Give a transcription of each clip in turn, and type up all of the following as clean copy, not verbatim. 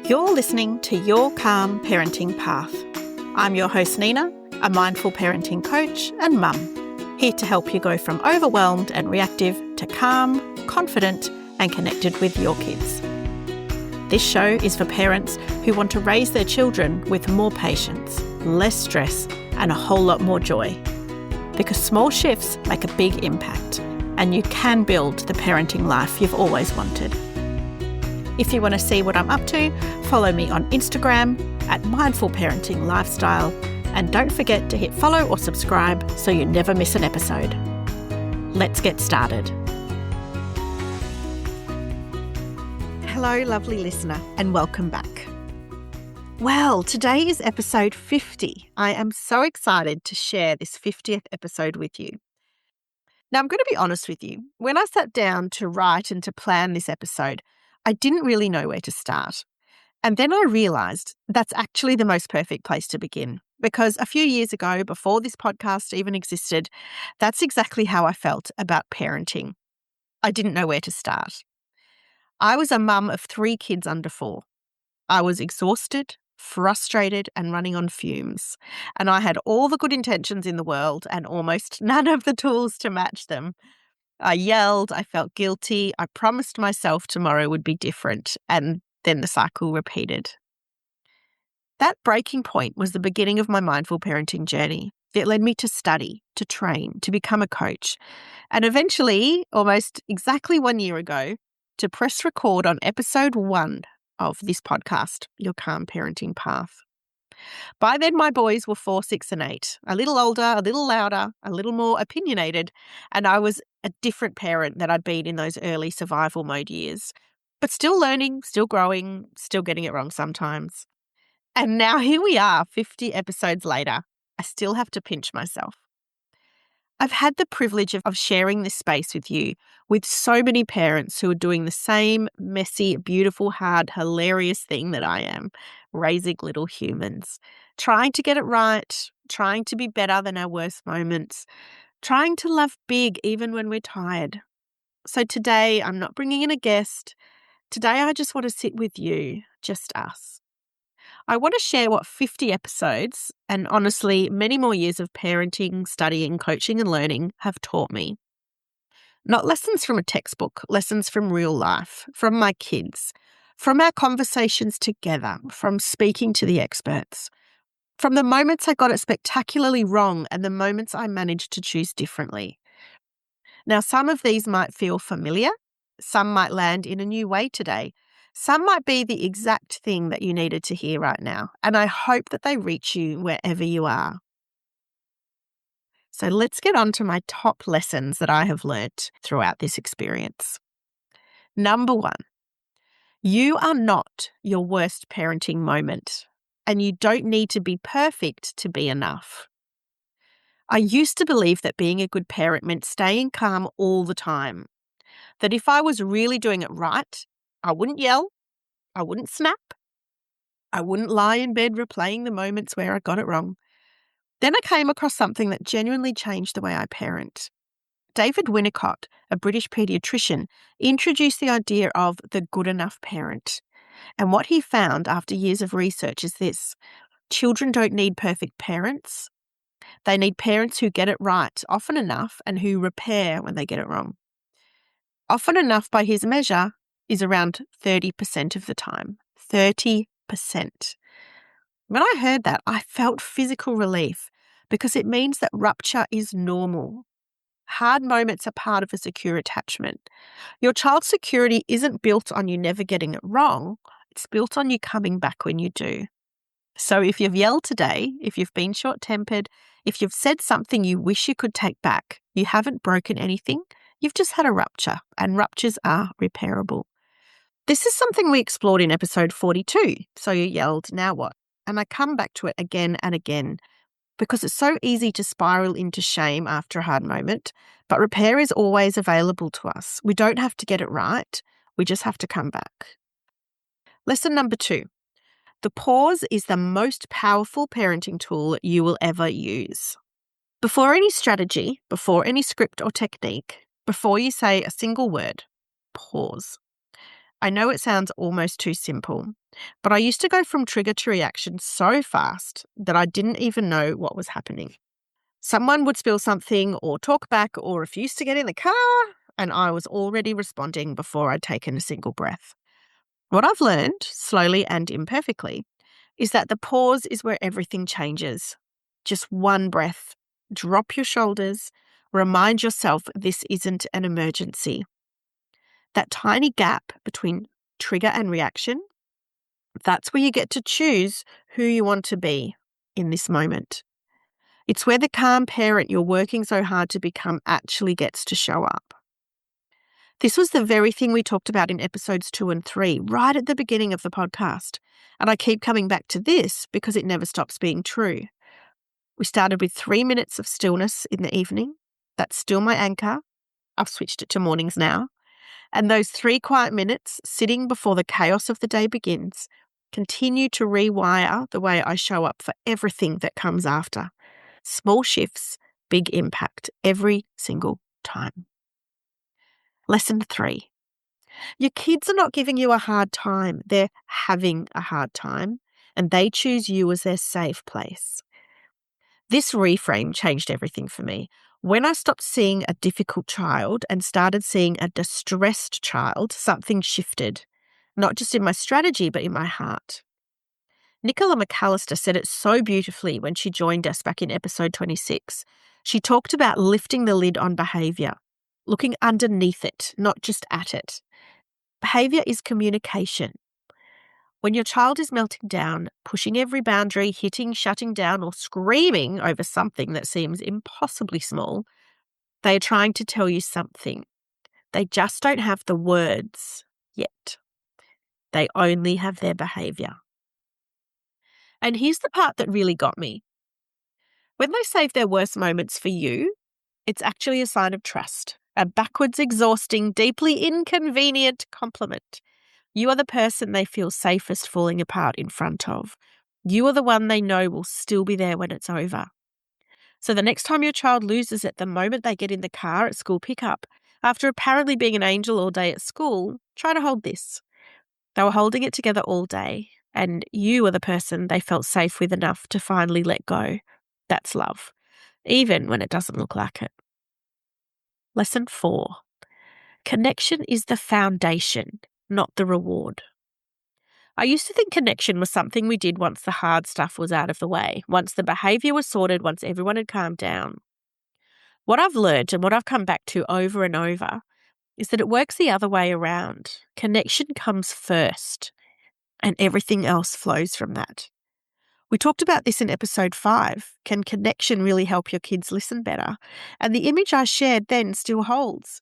You're listening to Your Calm Parenting Path. I'm your host, Nina, a mindful parenting coach and mum, here to help you go from overwhelmed and reactive to calm, confident, and connected with your kids. This show is for parents who want to raise their children with more patience, less stress, and a whole lot more joy. Because small shifts make a big impact, and you can build the parenting life you've always wanted. If you want to see what I'm up to, follow me on Instagram at Mindful Parenting Lifestyle, and don't forget to hit follow or subscribe so you never miss an episode. Let's get started. Hello, lovely listener, and welcome back. Well, today is episode 50. I am so excited to share this 50th episode with you. Now, I'm going to be honest with you. When I sat down to write and to plan this episode, I didn't really know where to start. And then I realised that's actually the most perfect place to begin, because a few years ago, before this podcast even existed, that's exactly how I felt about parenting. I didn't know where to start. I was a mum of 3 kids under 4. I was exhausted, frustrated, and running on fumes. And I had all the good intentions in the world and almost none of the tools to match them. I yelled, I felt guilty, I promised myself tomorrow would be different, and then the cycle repeated. That breaking point was the beginning of my mindful parenting journey. It led me to study, to train, to become a coach, and eventually, almost exactly 1 year ago, to press record on episode 1 of this podcast, Your Calm Parenting Path. By then, my boys were 4, 6, and 8, a little older, a little louder, a little more opinionated, and I was a different parent than I'd been in those early survival mode years. But still learning, still growing, still getting it wrong sometimes. And now here we are, 50 episodes later. I still have to pinch myself. I've had the privilege of sharing this space with you, with so many parents who are doing the same messy, beautiful, hard, hilarious thing that I am, raising little humans, trying to get it right, trying to be better than our worst moments, trying to love big even when we're tired. So today, I'm not bringing in a guest. Today, I just want to sit with you, just us. I want to share what 50 episodes, and honestly, many more years of parenting, studying, coaching, and learning have taught me. Not lessons from a textbook, lessons from real life, from my kids, from our conversations together, from speaking to the experts, from the moments I got it spectacularly wrong and the moments I managed to choose differently. Now, some of these might feel familiar. Some might land in a new way today. Some might be the exact thing that you needed to hear right now, and I hope that they reach you wherever you are. So let's get on to my top lessons that I have learnt throughout this experience. Number 1, you are not your worst parenting moment, and you don't need to be perfect to be enough. I used to believe that being a good parent meant staying calm all the time, that if I was really doing it right, I wouldn't yell, I wouldn't snap, I wouldn't lie in bed replaying the moments where I got it wrong. Then I came across something that genuinely changed the way I parent. David Winnicott, a British paediatrician, introduced the idea of the good enough parent. And what he found after years of research is this: children don't need perfect parents. They need parents who get it right often enough and who repair when they get it wrong. Often enough, by his measure, is around 30% of the time. 30%. When I heard that, I felt physical relief because it means that rupture is normal. Hard moments are part of a secure attachment. Your child's security isn't built on you never getting it wrong. It's built on you coming back when you do. So if you've yelled today, if you've been short-tempered, if you've said something you wish you could take back, you haven't broken anything. You've just had a rupture, and ruptures are repairable. This is something we explored in episode 42, So You Yelled, Now What? And I come back to it again and again because it's so easy to spiral into shame after a hard moment, but repair is always available to us. We don't have to get it right. We just have to come back. Lesson number 2. The pause is the most powerful parenting tool you will ever use. Before any strategy, before any script or technique, before you say a single word, pause. I know it sounds almost too simple, but I used to go from trigger to reaction so fast that I didn't even know what was happening. Someone would spill something or talk back or refuse to get in the car, and I was already responding before I'd taken a single breath. What I've learned, slowly and imperfectly, is that the pause is where everything changes. Just one breath, drop your shoulders, remind yourself this isn't an emergency. That tiny gap between trigger and reaction, that's where you get to choose who you want to be in this moment. It's where the calm parent you're working so hard to become actually gets to show up. This was the very thing we talked about in episodes 2 and 3, right at the beginning of the podcast. And I keep coming back to this because it never stops being true. We started with 3 minutes of stillness in the evening. That's still my anchor. I've switched it to mornings now. And those 3 quiet minutes sitting before the chaos of the day begins continue to rewire the way I show up for everything that comes after. Small shifts, big impact every single time. Lesson 3. Your kids are not giving you a hard time. They're having a hard time, and they choose you as their safe place. This reframe changed everything for me. When I stopped seeing a difficult child and started seeing a distressed child, something shifted, not just in my strategy, but in my heart. Nicola McAllister said it so beautifully when she joined us back in episode 26. She talked about lifting the lid on behaviour, looking underneath it, not just at it. Behaviour is communication. When your child is melting down, pushing every boundary, hitting, shutting down, or screaming over something that seems impossibly small, they are trying to tell you something. They just don't have the words yet. They only have their behaviour. And here's the part that really got me. When they save their worst moments for you, it's actually a sign of trust, a backwards, exhausting, deeply inconvenient compliment. You are the person they feel safest falling apart in front of. You are the one they know will still be there when it's over. So the next time your child loses it, the moment they get in the car at school pickup, after apparently being an angel all day at school, try to hold this. They were holding it together all day, and you are the person they felt safe with enough to finally let go. That's love, even when it doesn't look like it. Lesson 4. Connection is the foundation, not the reward. I used to think connection was something we did once the hard stuff was out of the way, once the behaviour was sorted, once everyone had calmed down. What I've learned and what I've come back to over and over is that it works the other way around. Connection comes first, and everything else flows from that. We talked about this in episode 5. Can connection really help your kids listen better? And the image I shared then still holds.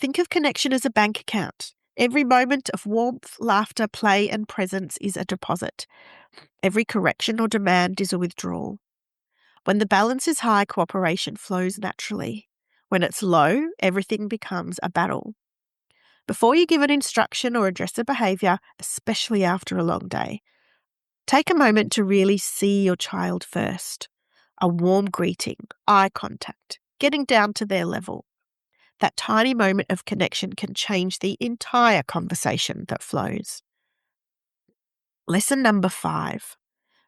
Think of connection as a bank account. Every moment of warmth, laughter, play, and presence is a deposit. Every correction or demand is a withdrawal. When the balance is high, cooperation flows naturally. When it's low, everything becomes a battle. Before you give an instruction or address a behaviour, especially after a long day, take a moment to really see your child first. A warm greeting, eye contact, getting down to their level. That tiny moment of connection can change the entire conversation that flows. Lesson number 5.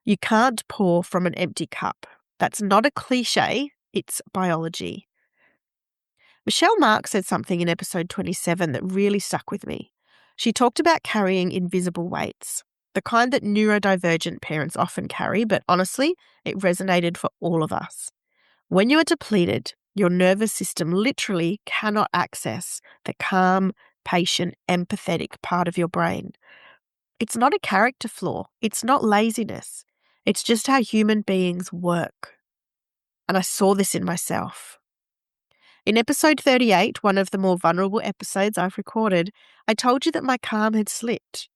You can't pour from an empty cup. That's not a cliche, it's biology. Michelle Mark said something in episode 27 that really stuck with me. She talked about carrying invisible weights, the kind that neurodivergent parents often carry, but honestly, it resonated for all of us. When you are depleted, your nervous system literally cannot access the calm, patient, empathetic part of your brain. It's not a character flaw. It's not laziness. It's just how human beings work. And I saw this in myself. In episode 38, one of the more vulnerable episodes I've recorded, I told you that my calm had slipped.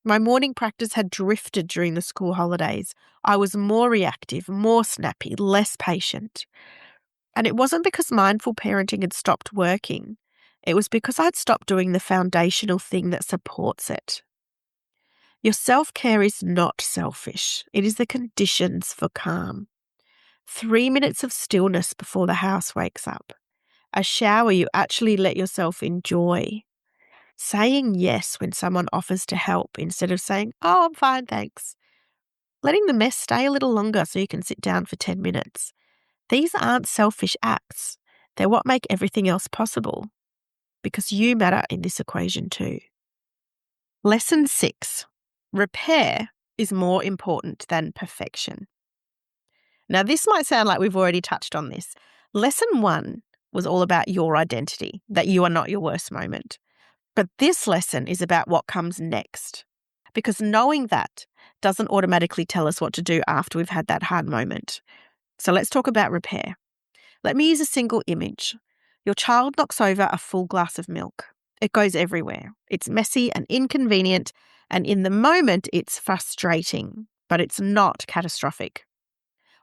My morning practice had drifted during the school holidays. I was more reactive, more snappy, less patient. And it wasn't because mindful parenting had stopped working. It was because I'd stopped doing the foundational thing that supports it. Your self-care is not selfish. It is the conditions for calm. 3 minutes of stillness before the house wakes up. A shower you actually let yourself enjoy. saying yes when someone offers to help instead of saying, "Oh, I'm fine, thanks." Letting the mess stay a little longer so you can sit down for 10 minutes. These aren't selfish acts. They're what make everything else possible, because you matter in this equation too. Lesson 6. Repair is more important than perfection. Now, this might sound like we've already touched on this. Lesson 1 was all about your identity, that you are not your worst moment. But this lesson is about what comes next, because knowing that doesn't automatically tell us what to do after we've had that hard moment. So let's talk about repair. Let me use a single image. Your child knocks over a full glass of milk. It goes everywhere. It's messy and inconvenient, and in the moment, it's frustrating, but it's not catastrophic.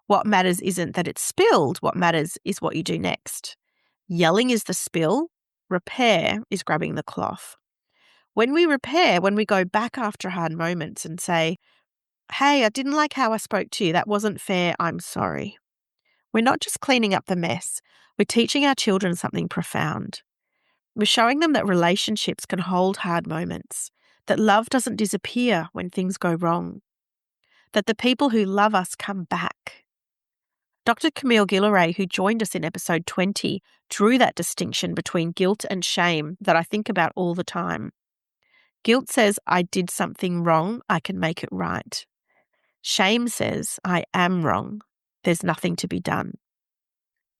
What matters isn't that it's spilled. What matters is what you do next. Yelling is the spill. Repair is grabbing the cloth. When we repair, when we go back after hard moments and say, "Hey, I didn't like how I spoke to you. That wasn't fair. I'm sorry." We're not just cleaning up the mess. We're teaching our children something profound. We're showing them that relationships can hold hard moments, that love doesn't disappear when things go wrong, that the people who love us come back. Dr. Camille Guilleray, who joined us in episode 20, drew that distinction between guilt and shame that I think about all the time. Guilt says, I did something wrong, I can make it right. Shame says, I am wrong, there's nothing to be done.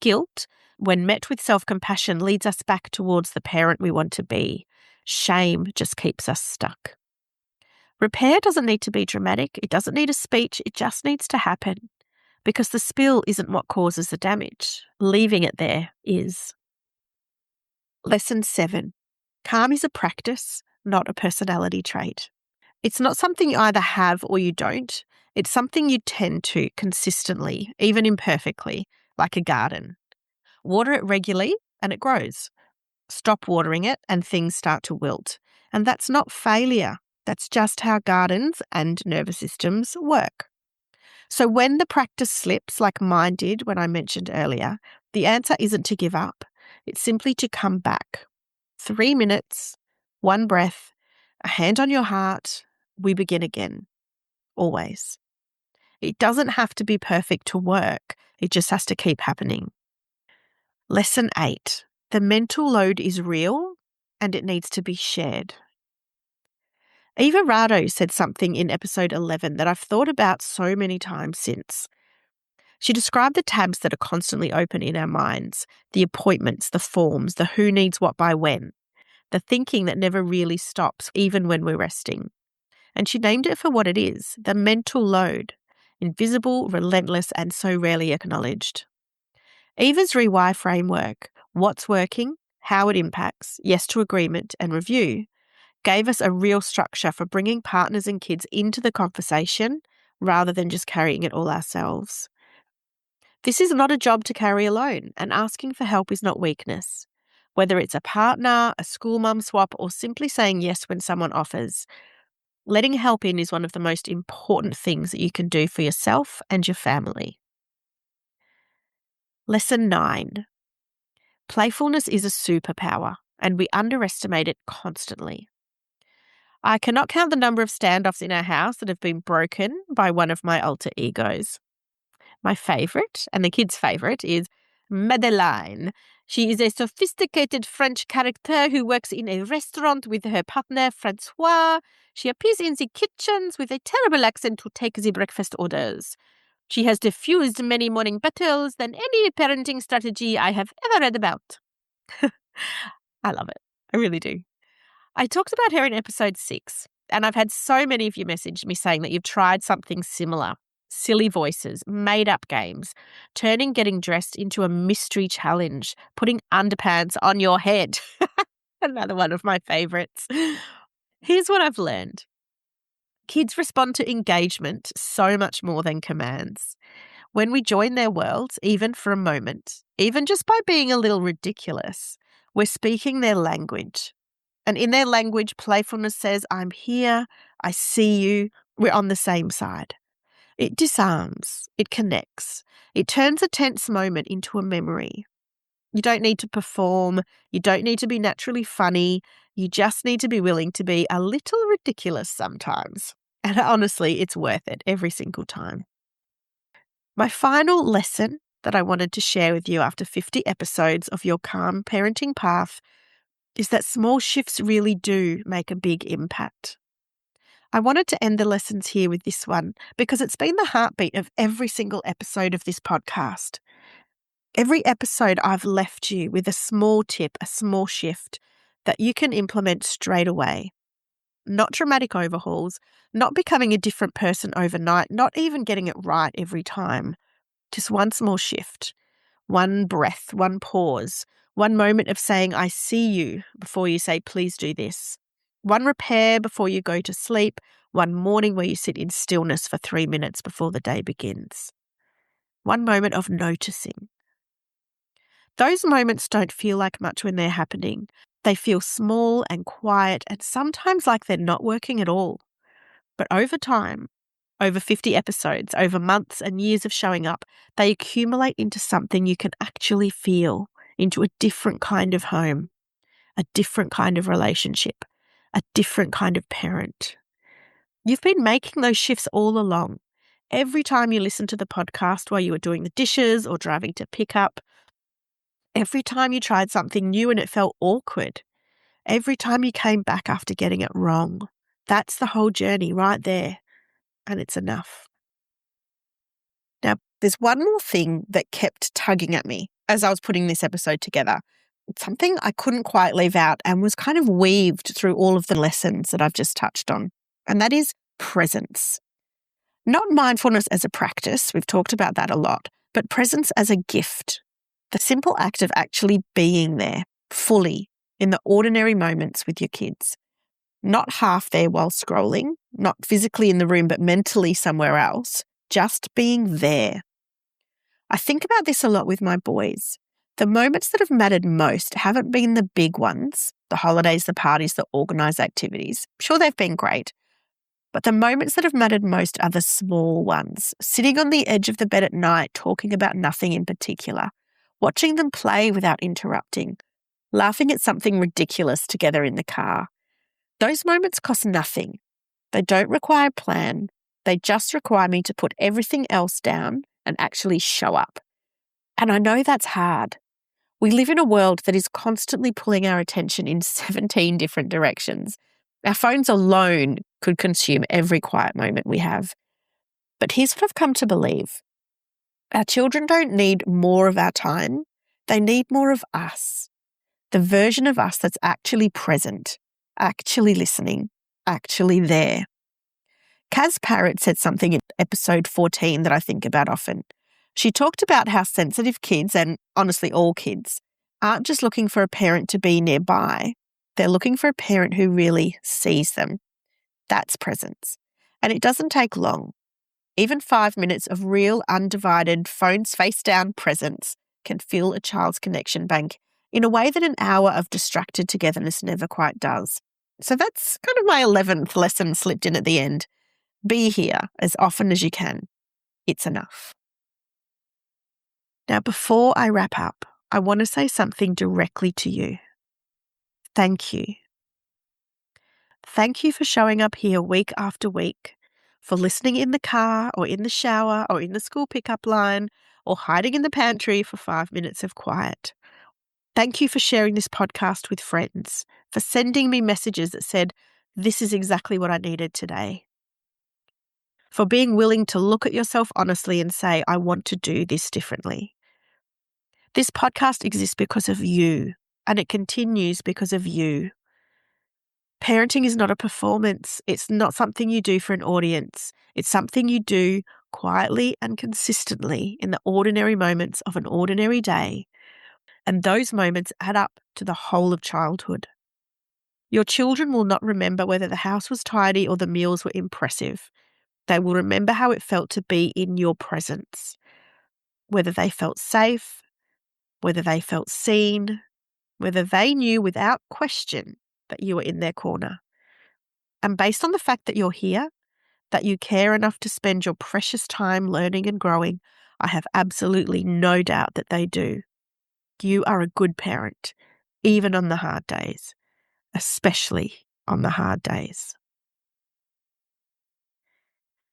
Guilt, when met with self-compassion, leads us back towards the parent we want to be. Shame just keeps us stuck. Repair doesn't need to be dramatic. It doesn't need a speech. It just needs to happen, because the spill isn't what causes the damage. Leaving it there is. Lesson 7. Calm is a practice, not a personality trait. It's not something you either have or you don't. It's something you tend to consistently, even imperfectly, like a garden. Water it regularly and it grows. Stop watering it and things start to wilt. And that's not failure. That's just how gardens and nervous systems work. So when the practice slips, like mine did when I mentioned earlier, the answer isn't to give up. It's simply to come back. 3 minutes, one breath, a hand on your heart, we begin again. Always. It doesn't have to be perfect to work. It just has to keep happening. Lesson 8. The mental load is real and it needs to be shared. Eva Rado said something in episode 11 that I've thought about so many times since. She described the tabs that are constantly open in our minds, the appointments, the forms, the who needs what by when, the thinking that never really stops, even when we're resting. And she named it for what it is, the mental load, invisible, relentless, and so rarely acknowledged. Eva's Rewire framework, what's working, how it impacts, yes to agreement and review, gave us a real structure for bringing partners and kids into the conversation rather than just carrying it all ourselves. This is not a job to carry alone, and asking for help is not weakness. Whether it's a partner, a school mum swap, or simply saying yes when someone offers, letting help in is one of the most important things that you can do for yourself and your family. Lesson 9. Playfulness is a superpower, and we underestimate it constantly. I cannot count the number of standoffs in our house that have been broken by one of my alter egos. My favourite, and the kids' favourite, is Madeleine. She is a sophisticated French character who works in a restaurant with her partner Francois. She appears in the kitchens with a terrible accent to take the breakfast orders. She has diffused many morning battles than any parenting strategy I have ever read about. I love it. I really do. I talked about her in episode 6, and I've had so many of you message me saying that you've tried something similar. Silly voices, made-up games, turning getting dressed into a mystery challenge, putting underpants on your head. Another one of my favourites. Here's what I've learned. Kids respond to engagement so much more than commands. When we join their worlds, even for a moment, even just by being a little ridiculous, we're speaking their language. And in their language, playfulness says, I'm here, I see you, we're on the same side. It disarms, it connects, it turns a tense moment into a memory. You don't need to perform. You don't need to be naturally funny. You just need to be willing to be a little ridiculous sometimes. And honestly, it's worth it every single time. My final lesson that I wanted to share with you after 50 episodes of your calm parenting path is that small shifts really do make a big impact. I wanted to end the lessons here with this one because it's been the heartbeat of every single episode of this podcast. Every episode, I've left you with a small tip, a small shift that you can implement straight away. Not dramatic overhauls, not becoming a different person overnight, not even getting it right every time. Just one small shift, one breath, one pause, one moment of saying, I see you before you say, please do this. One repair before you go to sleep, one morning where you sit in stillness for 3 minutes before the day begins. One moment of noticing. Those moments don't feel like much when they're happening. They feel small and quiet and sometimes like they're not working at all. But over time, over 50 episodes, over months and years of showing up, they accumulate into something you can actually feel, into a different kind of home, a different kind of relationship, a different kind of parent. You've been making those shifts all along. Every time you listen to the podcast while you were doing the dishes or driving to pick up, every time you tried something new and it felt awkward, every time you came back after getting it wrong, that's the whole journey right there. And it's enough. Now, there's one more thing that kept tugging at me as I was putting this episode together. It's something I couldn't quite leave out and was kind of weaved through all of the lessons that I've just touched on. And that is presence. Not mindfulness as a practice, we've talked about that a lot, but presence as a gift. The simple act of actually being there fully in the ordinary moments with your kids. Not half there while scrolling, not physically in the room, but mentally somewhere else, just being there. I think about this a lot with my boys. The moments that have mattered most haven't been the big ones, the holidays, the parties, the organised activities. Sure, they've been great. But the moments that have mattered most are the small ones, sitting on the edge of the bed at night, talking about nothing in particular, watching them play without interrupting, laughing at something ridiculous together in the car. Those moments cost nothing. They don't require a plan. They just require me to put everything else down and actually show up. And I know that's hard. We live in a world that is constantly pulling our attention in 17 different directions. Our phones alone could consume every quiet moment we have. But here's what I've come to believe. Our children don't need more of our time. They need more of us. The version of us that's actually present, actually listening, actually there. Kaz Parrott said something in episode 14 that I think about often. She talked about how sensitive kids, and honestly all kids, aren't just looking for a parent to be nearby. They're looking for a parent who really sees them. That's presence. And it doesn't take long. Even 5 minutes of real, undivided, phones face down presence can fill a child's connection bank in a way that an hour of distracted togetherness never quite does. So that's kind of my 11th lesson slipped in at the end. Be here as often as you can. It's enough. Now, before I wrap up, I want to say something directly to you. Thank you. Thank you for showing up here week after week, for listening in the car or in the shower or in the school pickup line or hiding in the pantry for 5 minutes of quiet. Thank you for sharing this podcast with friends, for sending me messages that said, this is exactly what I needed today. For being willing to look at yourself honestly and say, I want to do this differently. This podcast exists because of you, and it continues because of you. Parenting is not a performance. It's not something you do for an audience. It's something you do quietly and consistently in the ordinary moments of an ordinary day. And those moments add up to the whole of childhood. Your children will not remember whether the house was tidy or the meals were impressive. They will remember how it felt to be in your presence, whether they felt safe, whether they felt seen, whether they knew without question that you were in their corner. And based on the fact that you're here, that you care enough to spend your precious time learning and growing, I have absolutely no doubt that they do. You are a good parent, even on the hard days, especially on the hard days.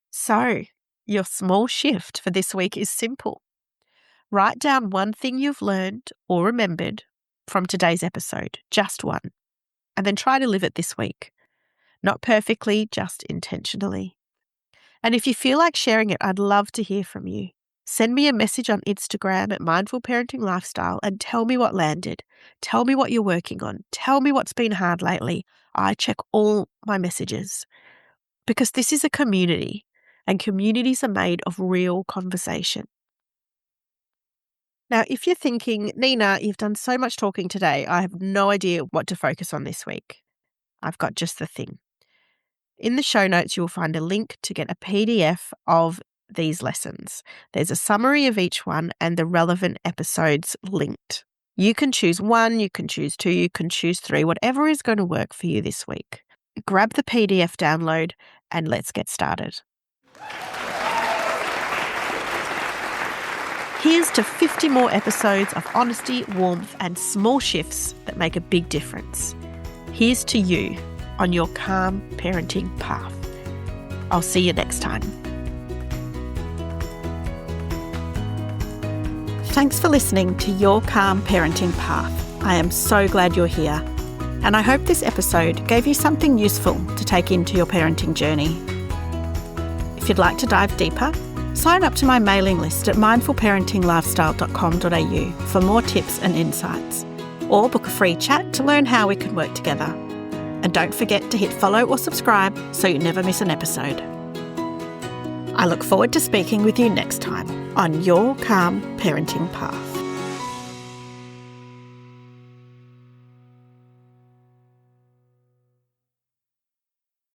So, your small shift for this week is simple. Write down one thing you've learned or remembered from today's episode, just one, and then try to live it this week. Not perfectly, just intentionally. And if you feel like sharing it, I'd love to hear from you. Send me a message on Instagram at Mindful Parenting Lifestyle and tell me what landed. Tell me what you're working on. Tell me what's been hard lately. I check all my messages because this is a community and communities are made of real conversation. Now, if you're thinking, Nina, you've done so much talking today, I have no idea what to focus on this week. I've got just the thing. In the show notes, you'll find a link to get a PDF of these lessons. There's a summary of each one and the relevant episodes linked. You can choose 1, you can choose 2, you can choose 3, whatever is going to work for you this week. Grab the PDF download and let's get started. Here's to 50 more episodes of honesty, warmth, and small shifts that make a big difference. Here's to you on your calm parenting path. I'll see you next time. Thanks for listening to Your Calm Parenting Path. I am so glad you're here, and I hope this episode gave you something useful to take into your parenting journey. If you'd like to dive deeper, sign up to my mailing list at mindfulparentinglifestyle.com.au for more tips and insights, or book a free chat to learn how we can work together. And don't forget to hit follow or subscribe so you never miss an episode. I look forward to speaking with you next time on Your Calm Parenting Path.